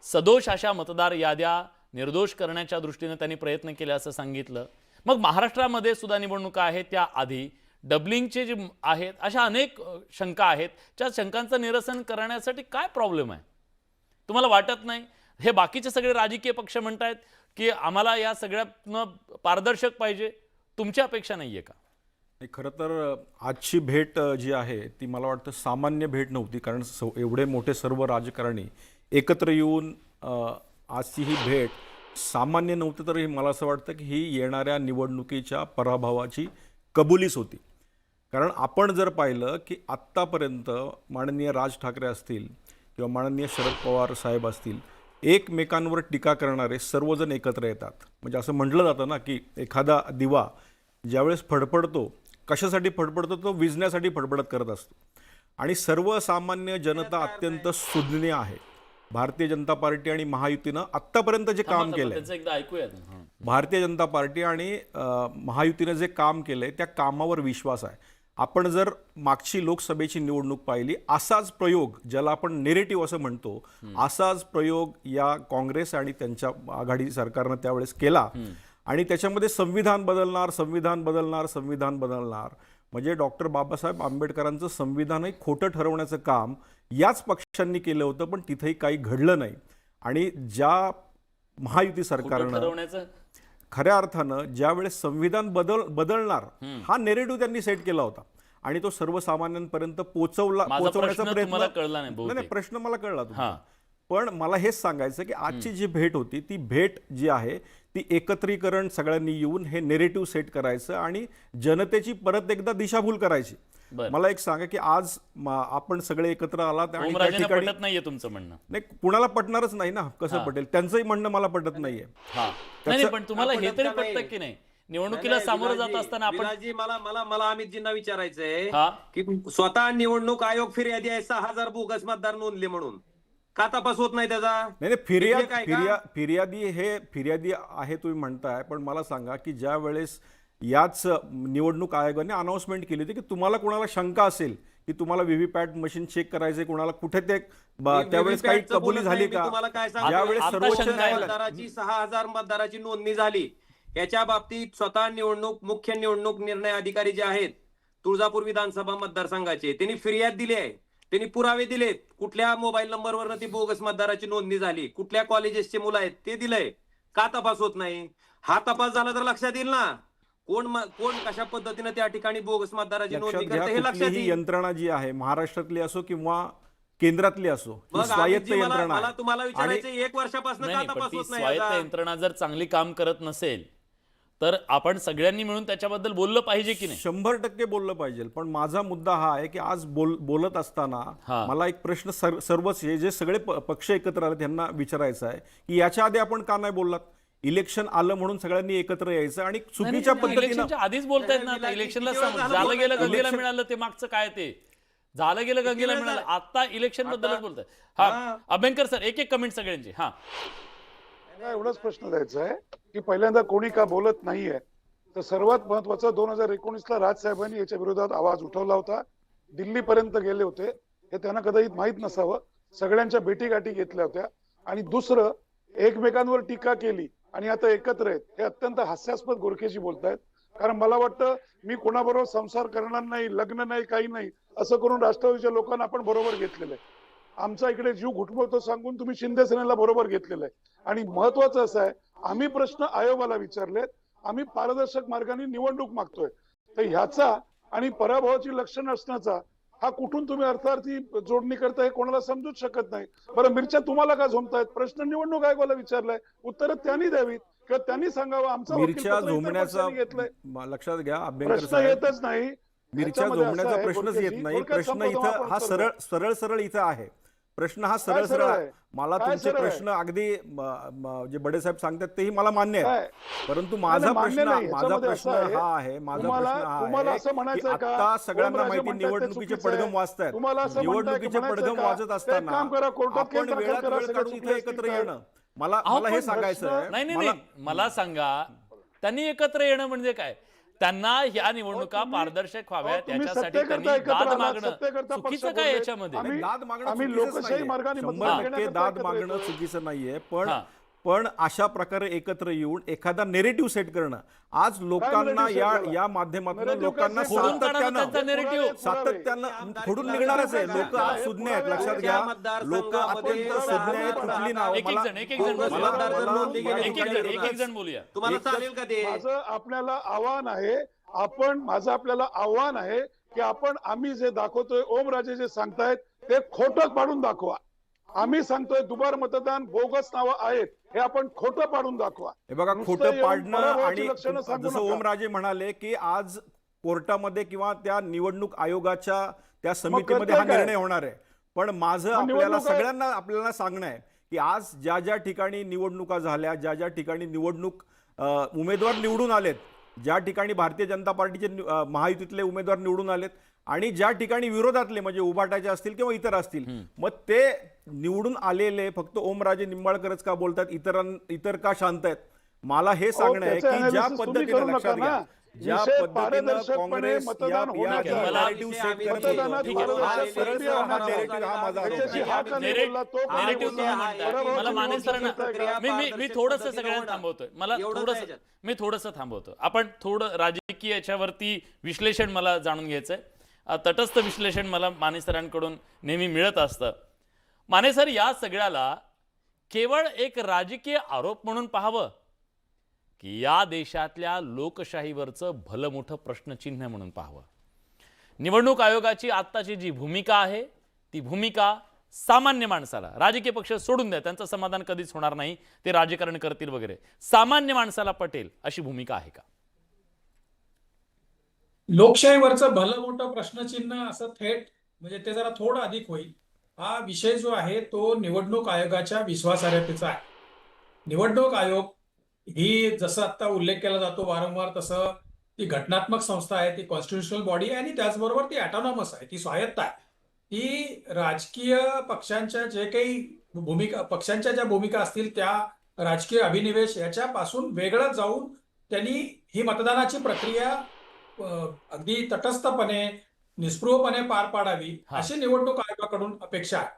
सदोष अशा मतदार याद्या निर्दोष करण्याच्या दृष्टीने त्यांनी प्रयत्न केले असं सांगितलं। मग महाराष्ट्रामध्ये सुद्धा निवडणुका आहेत, त्या आधी डबलिंगचे जे आहेत अशा अनेक शंका आहेत, त्या शंकांचं निरसन करण्यासाठी काय प्रॉब्लेम आहे? तुम्हाला वाटत नाही हे बाकीचे सगळे राजकीय पक्ष म्हणतायत की आम्हाला या सगळ्यातनं पारदर्शक पाहिजे, तुमची अपेक्षा नाहीये का? खरं तर आजची भेट जी आहे ती मला वाटतं सामान्य भेट नव्हती, कारण एवढे मोठे सर्व राजकारणी एकत्र येऊन आजची ही भेट सामान्य नव्हती, तर मला असं वाटतं की ही येणाऱ्या निवडणुकीच्या पराभवाची कबुलीच होती। कारण आपण जर पाहिलं की आत्तापर्यंत माननीय राज ठाकरे असतील किंवा माननीय शरद पवार साहेब असतील, एकमेकांवर टीका करणारे सर्वजण एकत्र येतात। म्हणजे असं म्हटलं जातं ना की एखादा दिवा ज्यावेळेस फडफडतो, कशासाठी फडफडतो, तो विझण्यासाठी फडफडत करत असतो। आणि सर्वसामान्य जनता अत्यंत सुज्ञ आहे। भारतीय जनता पार्टी आणि महायुतीनं आत्तापर्यंत जे काम केलंय, भारतीय जनता पार्टी आणि महायुतीनं जे काम केलंय त्या कामावर विश्वास आहे। आपण जर मागची लोकसभेची निवडणूक पाहिली, असाच प्रयोग, ज्याला आपण नेरेटिव्ह असं म्हणतो, असाच प्रयोग या काँग्रेस आणि त्यांच्या आघाडी सरकारनं त्यावेळेस केला। आणि त्याच्यामध्ये संविधान बदलणार, संविधान बदलणार, संविधान बदलणार, म्हणजे डॉक्टर बाबासाहेब आंबेडकरांचं संविधानही खोटं ठरवण्याचं काम याच पक्षांनी केलं होतं, पण तिथेही काही घडलं नाही। आणि ज्या महायुती सरकारनं खऱ्या अर्थानं ज्यावेळेस संविधान बदलणार हा नेरेटिव्ह त्यांनी सेट केला होता आणि तो सर्वसामान्यांपर्यंत पोहोचवण्याचा प्रयत्न, नाही प्रश्न मला कळला तुमचा, पण मला हेच सांगायचं की आजची जी भेट होती ती भेट जी आहे ती एकत्रीकरण, सगळ्यांनी येऊन हे नेरेटिव्ह सेट करायचं आणि जनतेची परत एकदा दिशाभूल करायची। मला एक सांगा की आज आपण सगळे एकत्र आलात आणि त्या ठिकाणी नाहीये तुमचं म्हणणं, नाही कुणाला पटणारच नाही ना, कसं पटेल, त्यांचंही म्हणणं मला पटत नाहीये। नाही पण तुम्हाला हे तरी पटतं की नाही, निवडणुकीला सामोरं जात असताना आपण मला अमितजींना विचारायचंय की स्वतः निवडणूक आयोग फिर्यादी आहे 6000 बोगस मतदार नोंदले म्हणून, का तपास होत नाही त्याचा? नाही फिर्यादी आहे तुम्ही म्हणताय, पण मला सांगा की ज्या वेळेस याच निवडणूक आयोगाने अनाउन्समेंट केली होती की तुम्हाला कोणाला शंका असेल की तुम्हाला व्हीव्हीपॅट मशीन चेक करायचे कोणाला कुठे, ते त्यावेळेस काही कबुली झाली का? ज्यावेळेस सर्वोच्च न्यायालयाची 6000 मतदाराची नोंदणी झाली, याच्या बाबतीत स्वतः मुख्य निवडणूक निर्णय अधिकारी जे आहेत तुळजापूर विधानसभा मतदारसंघाचे, त्यांनी फिर्याद दिली आहे, त्यांनी पुरावे दिलेत, कुठल्या मोबाईल नंबरवर ती बोगस मतदाराची नोंदणी झाली, कुठल्या कॉलेजेसचे मुलं आहेत ते दिलंय, का तपास होत नाही? हा तपास झाला तर लक्षात येईल ना कोण कशा पद्धतीने त्या ठिकाणी बोगस मतदाराची नोंदणी करते हे लक्षात येईल। यंत्रणा जी आहे महाराष्ट्रातली असो किंवा केंद्रातली असो, स्वायत्त यंत्रणा, मला तुम्हाला विचारायचं 1 वर्षापासून का तपास होत नाही? स्वायत्त यंत्रणा जर चांगली काम करत नसेल तर आपण सगळ्यांनी मिळून त्याच्याबद्दल बोललं पाहिजे की नाही? 100% बोललं पाहिजे, पण माझा मुद्दा हा आहे की आज बोलत असताना मला एक प्रश्न सर्वच हे जे सगळे पक्ष एकत्र आले त्यांना विचारायचा आहे की याच्या आधी आपण का नाही बोललात? इलेक्शन आलं म्हणून सगळ्यांनी एकत्र यायचं आणि चुकीच्या पद्धतीने आधीच बोलतायत ना, इलेक्शनला झालं गेलं गंगेला मिळालं, ते मागचं काय ते झालं गेलं गंगेला मिळालं, आता इलेक्शन बद्दलच बोलताय। हा अभ्यंकर सर, एक कमेंट सगळ्यांची। हा एवढाच प्रश्न द्यायचा आहे की पहिल्यांदा कोणी का बोलत नाहीये, तर सर्वात महत्वाचं 2019ला राजसाहेबांनी याच्या विरोधात आवाज उठवला होता, दिल्लीपर्यंत गेले होते, हे त्यांना कदाचित माहीत नसावं, सगळ्यांच्या भेटीगाठी घेतल्या होत्या। आणि दुसरं, एकमेकांवर टीका केली आणि आता एकत्र आहेत, हे अत्यंत हास्यास्पद गोरखेशी बोलतायत। कारण मला वाटतं मी कोणाबरोबर संसार करणार नाही, लग्न नाही, काही नाही असं करून राष्ट्रवादीच्या लोकांना आपण बरोबर घेतलेलं आहे। आमचा इकडे जीव घुटमळतो सांगून तुम्ही शिंदे सेनेला बरोबर घेतलेलं आहे। आणि महत्वाचं असं आहे, आम्ही प्रश्न आयोगाला विचारलेत, आम्ही पारदर्शक मार्गाने निवडणूक मागतोय, तर ह्याचा आणि पराभवाची लक्षण असण्याचा हा कुठून तुम्ही अर्थार्थी जोडणी करताय हे कोणाला समजूच शकत नाही। बरं मिरच्या तुम्हाला का झोमतायत? प्रश्न निवडणूक आयोगाला विचारलाय, उत्तर त्यांनी द्यावीत किंवा त्यांनी सांगावं। आमचा मिरच्या झोमण्याचा लक्षात घ्या अभ्यंकर प्रश्न येतच नाही, मिरच्या झोमण्याचा प्रश्नच येत नाही। प्रश्न इथं हा सरळ इथं आहे, प्रश्न हा सरळ आहे। मला तुमचे प्रश्न अगदी जे बडे साहेब सांगतात तेही मला मान्य आहे, परंतु माझा प्रश्न हा आहे की आता सगळ्यांना माहिती निवडणुकीचे पडघम वाजतायत, निवडणुकीचे पडघम वाजत असताना आपण वेळात वेळ काढून इथे एकत्र येणं, मला हे सांगायचं आहे। नाही मला सांगा, त्यांनी एकत्र येणं म्हणजे काय? त्यांना ह्या निवडणुका तुम्ही- पारदर्शक व्हाव्यात तुम्ही याच्यासाठी सत्तेकरता त्यांनी एकत्र दाद आलात, मागणं सत्तेकरता पक्ष चुकीचं काय बोलले. याच्यामध्ये? आम्ही- दाद मागणं आम्ही चुकीचंच लोकशाही नाहीये. मार्गाने मतदान 100% घेण्याकरता दाद एकत्र मागणं येतोय. चुकीचं नाहीये, हा. पण अशा प्रकारे एकत्र येऊन एखादा नेरेटिव्ह सेट करणं आज लोकांना narrative set झाला? या माध्यमातून Narrative लोकांना काय set फोडून काढा ना त्यांचा सातत्यानं narrative. सातत्यानं फोडून निघणारच आहे. लोक आज सुज्ञ आहेत, लक्षात घ्या. लोक अत्यंत सुज्ञ आहेत. कुठली नाव एक एक जण एक एक जण बोला. बोलूया. मतदार जर नोंदणी गेली, एक एक जण बोलूया. तुम्हाला चालेल का ते? माझं आपल्याला आव्हान आहे, माझं आपल्याला आव्हान आहे की आम्ही जे दाखवतोय, ओमराजे जे सांगतायत ते खोटं पाडून दाखवा. आम्ही सांगतोय दुबार मतदान, बोगस नावं आहेत, हे आपण खोटं पाडून दाखवा. हे बघा, नुसतं खोटं येऊन पाडणं पराभवाची आणि लक्षणं सांगू जसं नका. ओमराजे म्हणाले की आज कोर्टामध्ये किंवा त्या निवडणूक आयोगाच्या त्या समितीमध्ये हा करतोय काय? निर्णय होणार आहे. पण माझं मग आपल्याला निवडणूक आहे. सगळ्यांना आपल्याला सांगणं आहे की आज ज्या ज्या ठिकाणी निवडणुका झाल्या, ज्या ज्या ठिकाणी उमेदवार निवडून आलेत, ज्या ठिकाणी भारतीय जनता पार्टीचे महायुतीतले उमेदवार निवडून आलेत आणि ज्या ठिकाणी विरोधातले म्हणजे उभाटाचे असतील किंवा इतर असतील, मग ते निवडून आलेले फक्त ओमराजे निंबाळकरच का बोलतात, इतर का शांत आहेत? मला हे सांगणं आहे त्याचं की ज्या analysis तुम्ही पद्धतीने करू लक्षात नका घ्या, ना. ज्या विषय पद्धतीनं पारदर्शकपणे काँग्रेस मतदान होण्याचा आहे. narrative set करते, मतदानात ठीक आहे. पारदर्शक सरळ प्रक्रिया हा होण्याचा आहे. narrative हा माझा आरोप त्याच्याशी आहे. हा का नाही बोलला, तो का नाही Narrative बोलला? तुम्ही म्हणताय. पराभवाची मला माने निवडणूक सरांना करताय का? मी थोडंसं सगळ्यांना थांबवतोय. मी थोडंसं थांबवतो. आपण थोडं राजकीय याच्यावरती विश्लेषण मला जाणून घ्यायचंय. तटस्थ विश्लेषण मला माने सरांकडून नेहमी मिळत असतं. माने सर, या सगळ्याला केवळ एक राजकीय आरोप म्हणून पाहावं की या देशातल्या लोकशाहीवरचं भलं मोठं प्रश्नचिन्ह म्हणून पाहावं? निवडणूक आयोगाची आत्ताची जी भूमिका आहे ती भूमिका सामान्य माणसाला, राजकीय पक्ष सोडून द्या, त्यांचं समाधान कधीच होणार नाही, ते राजकारण करतील वगैरे, सामान्य माणसाला पटेल अशी भूमिका आहे का? लोकशाहीवरचं भलं मोठं प्रश्नचिन्ह असं थेट म्हणजे ते जरा थोडं अधिक होईल. हा विषय जो आहे तो निवडणूक आयोगाच्या विश्वासार्हतेचा आहे. निवडणूक आयोग ही जसं आता उल्लेख केला जातो वारंवार, तसं ती घटनात्मक संस्था आहे, ती कॉन्स्टिट्युशनल बॉडी आहे आणि त्याचबरोबर ती ऑटोनॉमस आहे, ती स्वायत्त आहे. ती राजकीय पक्षांच्या जे काही पक्षांच्या ज्या भूमिका असतील त्या राजकीय अभिनिवेश याच्यापासून वेगळं जाऊन त्यांनी ही मतदानाची प्रक्रिया अगदी तटस्थपणे, निस्पृहपणे पार पाडावी अशी निवडणूक आयोगाकडून अपेक्षा आहे.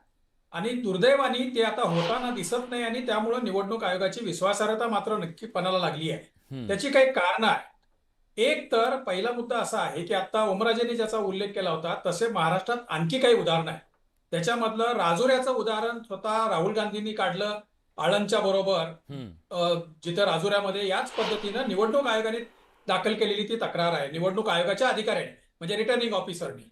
आणि दुर्दैवाने ते आता होताना दिसत नाही आणि त्यामुळे निवडणूक आयोगाची विश्वासार्हता मात्र नक्की पणाला लागली आहे. त्याची काही कारणं आहेत. एक तर पहिला मुद्दा असा आहे की आता ओमराजेंनी ज्याचा उल्लेख केला होता तसे महाराष्ट्रात आणखी काही उदाहरणं आहेत. त्याच्यामधलं राजुऱ्याचं उदाहरण स्वतः राहुल गांधींनी काढलं आळंदच्या बरोबर, जिथे राजुऱ्यामध्ये याच पद्धतीनं निवडणूक आयोगाने दाखल केलेली ती तक्रार आहे निवडणूक आयोगाच्या अधिकाऱ्याने, म्हणजे रिटर्निंग ऑफिसरनी,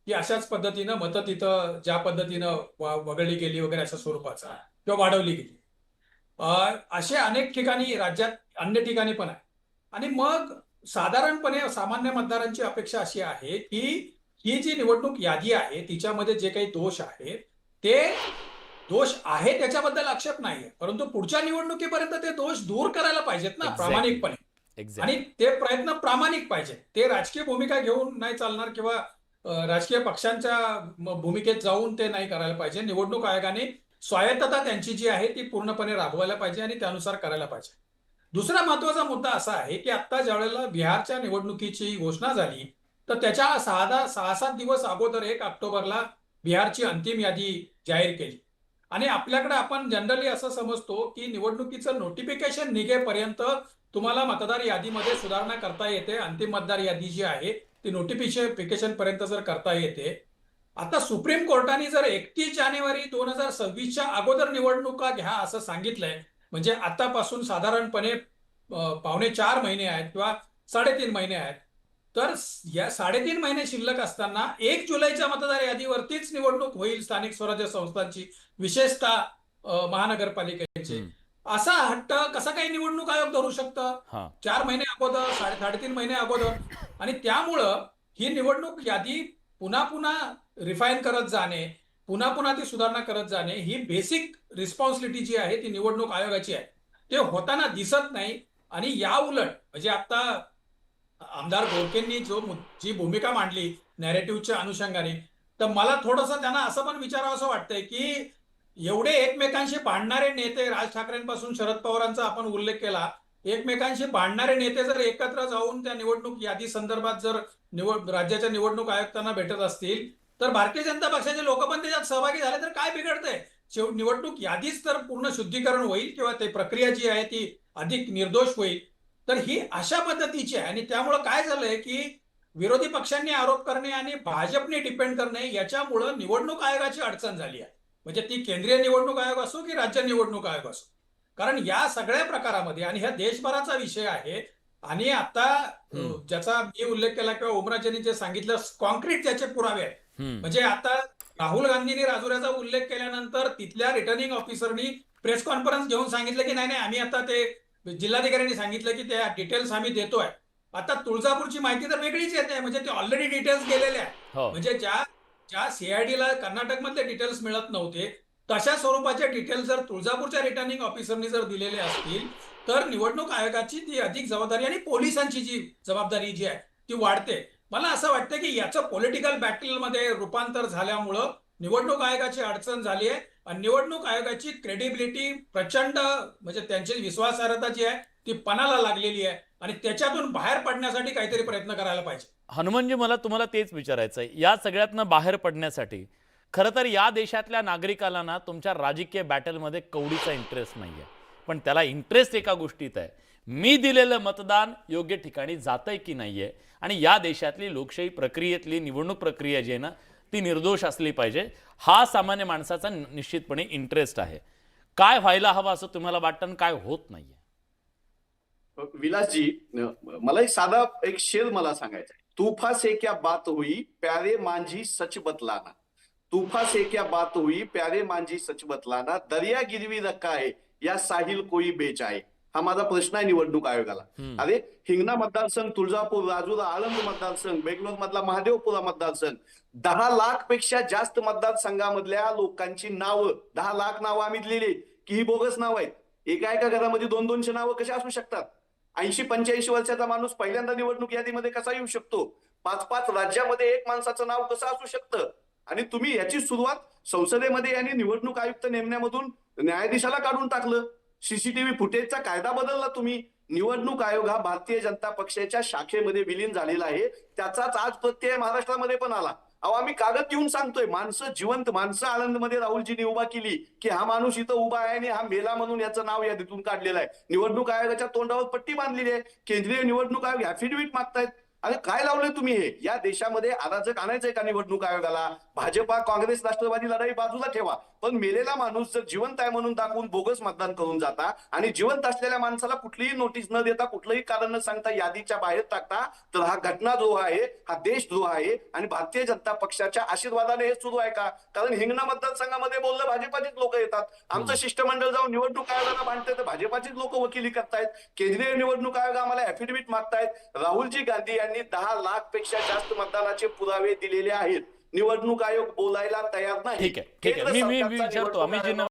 की अशाच पद्धतीनं मतं तिथं ज्या पद्धतीनं वगळली गेली वगैरे अशा स्वरूपाचा किंवा वाढवली गेली. असे अनेक ठिकाणी राज्यात अन्य ठिकाणी पण आहे. आणि मग साधारणपणे सामान्य मतदारांची अपेक्षा अशी आहे की ही जी निवडणूक यादी आहे तिच्यामध्ये जे काही दोष आहेत ते दोष आहे त्याच्याबद्दल आक्षेप नाहीये, परंतु पुढच्या निवडणुकीपर्यंत ते दोष दूर करायला पाहिजेत ना प्रामाणिकपणे. आणि ते प्रयत्न प्रामाणिक पाहिजे. ते राजकीय भूमिका घेऊन नाही चालणार किंवा राजकीय पक्षांच्या भूमिकेत जाऊन ते नाही करायला पाहिजे. निवडणूक आयोगाने स्वायत्तता त्यांची जी आहे ती पूर्णपणे राबवायला पाहिजे आणि त्यानुसार करायला पाहिजे. दुसरा महत्वाचा मुद्दा असा आहे की आता ज्यावेळेला बिहारच्या निवडणुकीची घोषणा झाली तर त्याच्या 6-7 दिवस अगोदर 1 ऑक्टोबरला बिहारची अंतिम यादी जाहीर केली. आणि आपल्याकडे आपण जनरली असं समजतो की निवडणुकीचं नोटिफिकेशन निघेपर्यंत तुम्हाला मतदार यादीमध्ये सुधारणा करता येते. अंतिम मतदार यादी जी आहे ती नोटिफिकेशन पर्यंत जर करता येते. आता सुप्रीम कोर्टाने जर 31 जानेवारी 2026च्या अगोदर निवडणुका घ्या असं सांगितलंय, म्हणजे आतापासून साधारणपणे 3.25 महिने आहेत किंवा 3.5 महिने आहेत, तर या 3.5 महिने शिल्लक असताना 1 जुलैच्या मतदार यादीवरतीच निवडणूक होईल स्थानिक स्वराज्य संस्थांची, विशेषतः महानगरपालिकेची. असा हट्ट कसा काही निवडणूक आयोग धरू शकतं 4 महिने अगोदर, 3.5 महिने अगोदर. आणि त्यामुळं ही निवडणूक यादी पुन्हा रिफाईन करत जाणे, पुन्हा ती सुधारणा करत जाणे, ही बेसिक रिस्पॉन्सिबिलिटी जी आहे ती निवडणूक आयोगाची आहे. ते होताना दिसत नाही. आणि या उलट म्हणजे आता आमदार गोरखेंनी जी भूमिका मांडली नॅरेटिव्हच्या अनुषंगाने, तर मला थोडंसं त्यांना असं पण विचारावं असं वाटतंय की एवढे एकमेकांशी भांडणारे नेते, राज ठाकरेंपासून शरद पवारांचा आपण उल्लेख केला, एकमेकांशी भांडणारे नेते जर एकत्र जाऊन त्या निवडणूक यादी संदर्भात जर राज्याच्या निवडणूक आयुक्तांना भेटत असतील, तर भारतीय जनता पक्षाचे लोक पण त्याच्यात सहभागी झाले तर काय बिघडतंय? निवडणूक यादीच तर पूर्ण शुद्धीकरण होईल किंवा ते प्रक्रिया जी आहे ती अधिक निर्दोष होईल. तर ही अशा पद्धतीची आहे आणि त्यामुळं काय झालंय की विरोधी पक्षांनी आरोप करणे आणि भाजपने डिपेंड करणे याच्यामुळं निवडणूक आयोगाची अडचण झाली आहे. म्हणजे ती केंद्रीय निवडणूक आयोग असो की राज्य निवडणूक आयोग असो, कारण या सगळ्या प्रकारामध्ये आणि ह्या देशभराचा विषय आहे. आणि आता ज्याचा मी उल्लेख केला किंवा ओमराजेंनी जे सांगितलं कॉन्क्रीट ज्याचे पुरावे आहेत, म्हणजे आता राहुल गांधींनी राजुऱ्याचा उल्लेख केल्यानंतर तिथल्या रिटर्निंग ऑफिसरनी प्रेस कॉन्फरन्स घेऊन सांगितलं की नाही आम्ही आता ते जिल्हाधिकाऱ्यांनी सांगितलं की त्या डिटेल्स आम्ही देतोय. आता तुळजापूरची माहिती तर वेगळीच येते, म्हणजे ते ऑलरेडी डिटेल्स गेलेले आहेत. हो. म्हणजे ज्या सीआयडीला कर्नाटकमधले डिटेल्स मिळत नव्हते तशा स्वरूपाचे डिटेल्स जर तुळजापूरच्या रिटर्निंग ऑफिसरनी जर दिलेले असतील तर निवडणूक आयोगाची ती अधिक जबाबदारी आणि पोलिसांची जी जबाबदारी जी आहे ती वाढते. मला असं वाटतं की याचं पॉलिटिकल बॅटलमध्ये रूपांतर झाल्यामुळं निवडणूक आयोगाची अडचण झाली आहे आणि निवडणूक आयोगाची क्रेडिबिलिटी प्रचंड म्हणजे त्यांची विश्वासार्हता जी आहे ती पणाला लागलेली आहे आणि त्याच्यातून बाहेर पडण्यासाठी काहीतरी प्रयत्न करायला पाहिजे. हनुमानजी, मला तुम्हाला तेच विचारायचं आहे, या सगळ्यातनं बाहेर पडण्यासाठी खरं तर या देशातल्या नागरिकाला ना तुमच्या राजकीय बॅटलमध्ये कवडीचा इंटरेस्ट नाही आहे, पण त्याला इंटरेस्ट एका गोष्टीत आहे, मी दिलेलं मतदान योग्य ठिकाणी जातंय की नाही आहे आणि या देशातली लोकशाही प्रक्रियेतली निवडणूक प्रक्रिया जी आहे ना ती निर्दोष असली पाहिजे, हा सामान्य माणसाचा निश्चितपणे इंटरेस्ट आहे. काय व्हायला हवं असं तुम्हाला वाटतं आणि काय होत नाहीये? विलासजी, मला एक साधा एक शेर मला सांगायचा आहे. तूफा से क्या बात हुई प्यारे मांझी सच बतलाना, तूफा से क्या बात हुई प्यारे मांझी सच बतलाना, दरिया गिरवी रखा है या साहिल कोई बेचाए. हा माझा प्रश्न आहे निवडणूक आयोगाला. अरे हिंगणा मतदारसंघ, तुळजापूर, राजुरा, आळंद मतदारसंघ, बेंगलोर मधला महादेवपुरा मतदारसंघ, 10 लाख पेक्षा जास्त मतदारसंघामधल्या लोकांची नावं, 10 लाख नावं आम्ही दिलेली की ही बोगस नाव आहेत. एका घरामध्ये 200-200 नावं कशी असू शकतात? 80-85 वर्षाचा माणूस पहिल्यांदा निवडणूक यादीमध्ये कसा येऊ शकतो? 5-5 राज्यामध्ये एक माणसाचं नाव कसं असू शकतं? आणि तुम्ही याची सुरुवात संसदेमध्ये आणि निवडणूक आयुक्त नेमण्यामधून न्यायाधीशाला काढून टाकलं. सीसीटीव्ही फुटेजचा कायदा बदलला तुम्ही. निवडणूक आयोग हा भारतीय जनता पक्षाच्या शाखेमध्ये विलीन झालेला आहे. त्याचाच आज प्रत्यय महाराष्ट्रामध्ये पण आला. अहो, आम्ही कागद घेऊन सांगतोय, माणसं जिवंत माणसं आनंदमध्ये राहुलजींनी उभा केली की हा माणूस इथं उभा आहे आणि हा मेला म्हणून याचं नाव यादीतून काढलेलं आहे. निवडणूक आयोगाच्या तोंडावर पट्टी बांधलेली आहे. केंद्रीय निवडणूक आयोग ऍफिडेव्हिट मागतायत. अरे काय लावलंय तुम्ही हे? या देशामध्ये अराजक आणायचंय का निवडणूक आयोगाला? भाजपा, काँग्रेस, राष्ट्रवादी लढाई बाजूला ठेवा, पण मेलेला माणूस जर जिवंत आहे म्हणून दाखवून बोगस मतदान करून जाता आणि जिवंत असलेल्या माणसाला कुठलीही नोटीस न देता कुठलंही कारण न सांगता यादीच्या बाहेर टाकता, तर हा घटनाद्रोह आहे, हा देशद्रोह आहे. आणि भारतीय जनता पक्षाच्या आशीर्वादाने हे सुरू आहे का? कारण हिंगणा मतदारसंघामध्ये बोललं भाजपाचीच लोक येतात. आमचं शिष्टमंडळ जाऊन निवडणूक आयोगाला भांडते तर भाजपाचीच लोक वकिली करतायत. केंद्रीय निवडणूक आयोग आम्हाला ऍफिडेव्हिट मागतायत. राहुलजी गांधी यांनी 10 लाख पेक्षा जास्त मतदानाचे पुरावे दिलेले आहेत. निवडणूक आयोग बोलायला तयार नाही. ठीक आहे, ठीक आहे. मी विचारतो, अमितजींना